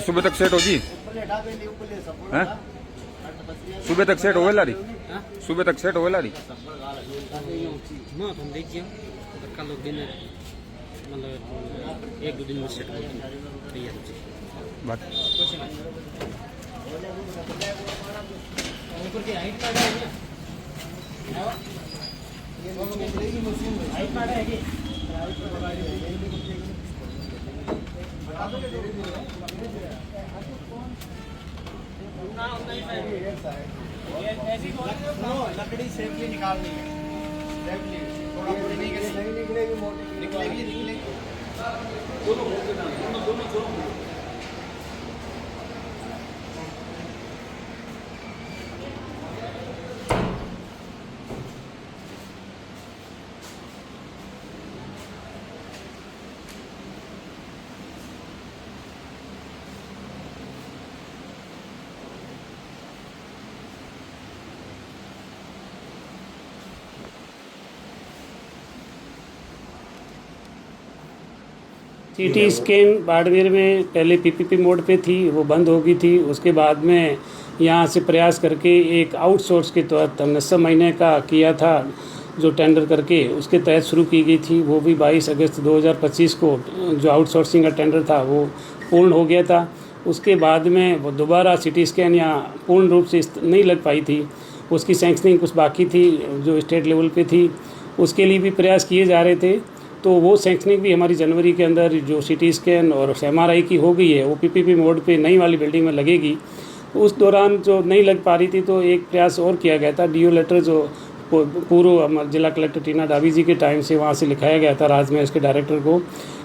सुबह तक सेट होगी हैं? सुबह तक सेट होवे लारी, सुबह तक सेट होवे लारी। हम देखिए कल दिन मतलब एक दो दिन में सेट हो तैयार बात ऊपर की हाइट कार्ड है ना, हाइट कार्ड है कि लकड़ी सेफली निकालनी है, सेफली थोड़ा पूरी नहीं निकलेगी, निकलेगी दोनों सीटी स्कैन बाड़मेर में पहले पीपीपी मोड पे थी, वो बंद हो गई थी। उसके बाद में यहाँ से प्रयास करके एक आउटसोर्स के तहत हमने 10 महीने का किया था जो टेंडर करके उसके तहत शुरू की गई थी। वो भी 22 अगस्त 2025 को जो आउटसोर्सिंग का टेंडर था वो पूर्ण हो गया था। उसके बाद में वो दोबारा सीटी स्कैन यहाँ पूर्ण रूप से नहीं लग पाई थी, उसकी सैंक्शनिंग कुछ बाकी थी जो स्टेट लेवल पे थी, उसके लिए भी प्रयास किए जा रहे थे। तो वो सैंक्शनिंग भी हमारी जनवरी के अंदर जो सीटी स्कैन और एमआरआई की हो गई है, वो पीपीपी मोड पे नई वाली बिल्डिंग में लगेगी। उस दौरान जो नहीं लग पा रही थी तो एक प्रयास और किया गया था। डीओ लेटर जो पूर्व जिला कलेक्टर टीना डाबी जी के टाइम से वहाँ से लिखाया गया था राजमहल के डायरेक्टर को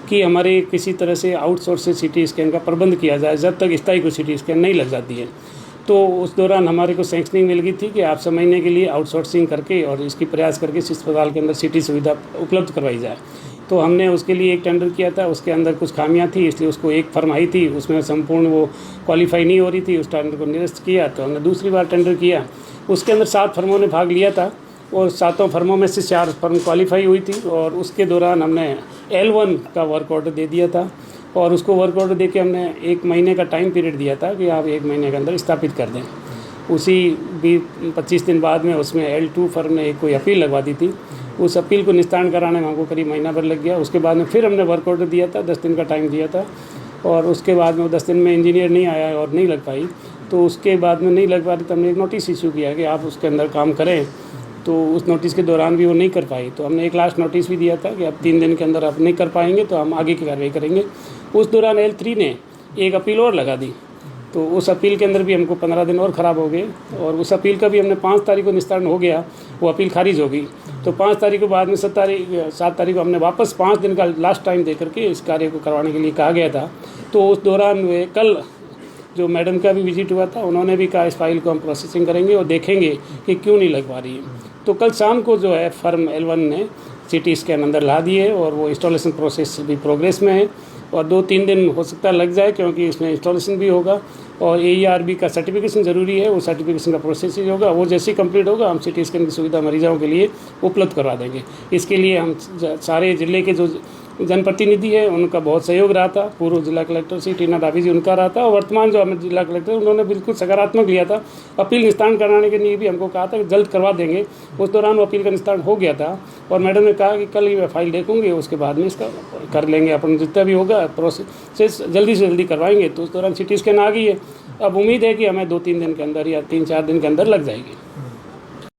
कि हमारे किसी तरह से आउटसोर्स से सीटी स्कैन का प्रबंध किया जाए जब तक स्थायी को सीटी स्कैन नहीं लग जाती है। तो उस दौरान हमारे को सैंक्शनिंग मिल गई थी कि आप समझने के लिए आउटसोर्सिंग करके और इसकी प्रयास करके इस अस्पताल के अंदर सीटी सुविधा उपलब्ध करवाई जाए। तो हमने उसके लिए एक टेंडर किया था, उसके अंदर कुछ खामियां थी, इसलिए उसको एक फर्म आई थी, उसमें संपूर्ण वो क्वालिफाई नहीं हो रही थी, उस टेंडर को निरस्त किया। तो हमने दूसरी बार टेंडर किया, उसके अंदर 7 फर्मों ने भाग लिया था और 7 फर्मों में से 4 फर्म क्वालिफाई हुई थी। और उसके दौरान हमने L1 का वर्क ऑर्डर दे दिया था और उसको वर्क ऑर्डर दे के हमने 1 महीने का टाइम पीरियड दिया था कि आप 1 महीने के अंदर स्थापित कर दें। उसी भी 25 दिन बाद में उसमें L2 फर्म ने कोई अपील लगवा दी थी, उस अपील को निस्तारण कराने में हमको करीब महीना भर लग गया। उसके बाद में फिर हमने वर्क ऑर्डर दिया था, 10 दिन का टाइम दिया था और उसके बाद में 10 दिन में इंजीनियर नहीं आया और नहीं लग पाई। तो उसके बाद में नहीं लग पा रही तो हमने एक नोटिस इशू किया कि आप उसके अंदर काम करें। तो उस नोटिस के दौरान भी वो नहीं कर पाई, तो हमने एक लास्ट नोटिस भी दिया था कि अब 3 दिन के अंदर आप नहीं कर पाएंगे तो हम आगे की कार्रवाई करेंगे। उस दौरान L3 ने एक अपील और लगा दी, तो उस अपील के अंदर भी हमको 15 दिन और ख़राब हो गए और उस अपील का भी हमने 5 तारीख को निस्तारण हो गया, वो अपील खारिज हो गई। तो 5 तारीख के बाद में 7 तारीख को हमने वापस 5 दिन का लास्ट टाइम दे करके इस कार्य को करवाने के लिए कहा गया था। तो उस दौरान वे कल जो मैडम का भी विजिट हुआ था, उन्होंने भी कहा इस फाइल को हम प्रोसेसिंग करेंगे और देखेंगे कि क्यों नहीं लग पा रही है। तो कल शाम को जो है फर्म L1 ने सीटी स्कैन अंदर ला दिए और वो इंस्टॉलेशन प्रोसेस भी प्रोग्रेस में है और 2-3 दिन हो सकता है लग जाए क्योंकि इसमें इंस्टॉलेशन भी होगा और AERB का सर्टिफिकेशन ज़रूरी है, वो सर्टिफिकेशन का प्रोसेस ही होगा। वो जैसे ही कंप्लीट होगा हम सीटी स्कैन की सुविधा मरीजों के लिए उपलब्ध करवा देंगे। इसके लिए हम सारे ज़िले के जो जनप्रतिनिधि है उनका बहुत सहयोग रहा था, पूर्व जिला कलेक्टर श्री टीना डाबी जी उनका रहा था और वर्तमान जो हमें जिला कलेक्टर उन्होंने बिल्कुल सकारात्मक लिया था। अपील निस्तारण कराने के लिए भी हमको कहा था कि जल्द करवा देंगे। उस दौरान वो अपील का निस्तारण हो गया था और मैडम ने कहा कि कल ही मैं फाइल देखूंगी, उसके बाद में इसका कर लेंगे, अपन जितना भी होगा प्रोसेस जल्दी से जल्दी करवाएंगे। तो उस दौरान सीटी स्कैन आ गई है। अब उम्मीद है कि हमें 2-3 दिन के अंदर या 3-4 दिन के अंदर लग जाएगी।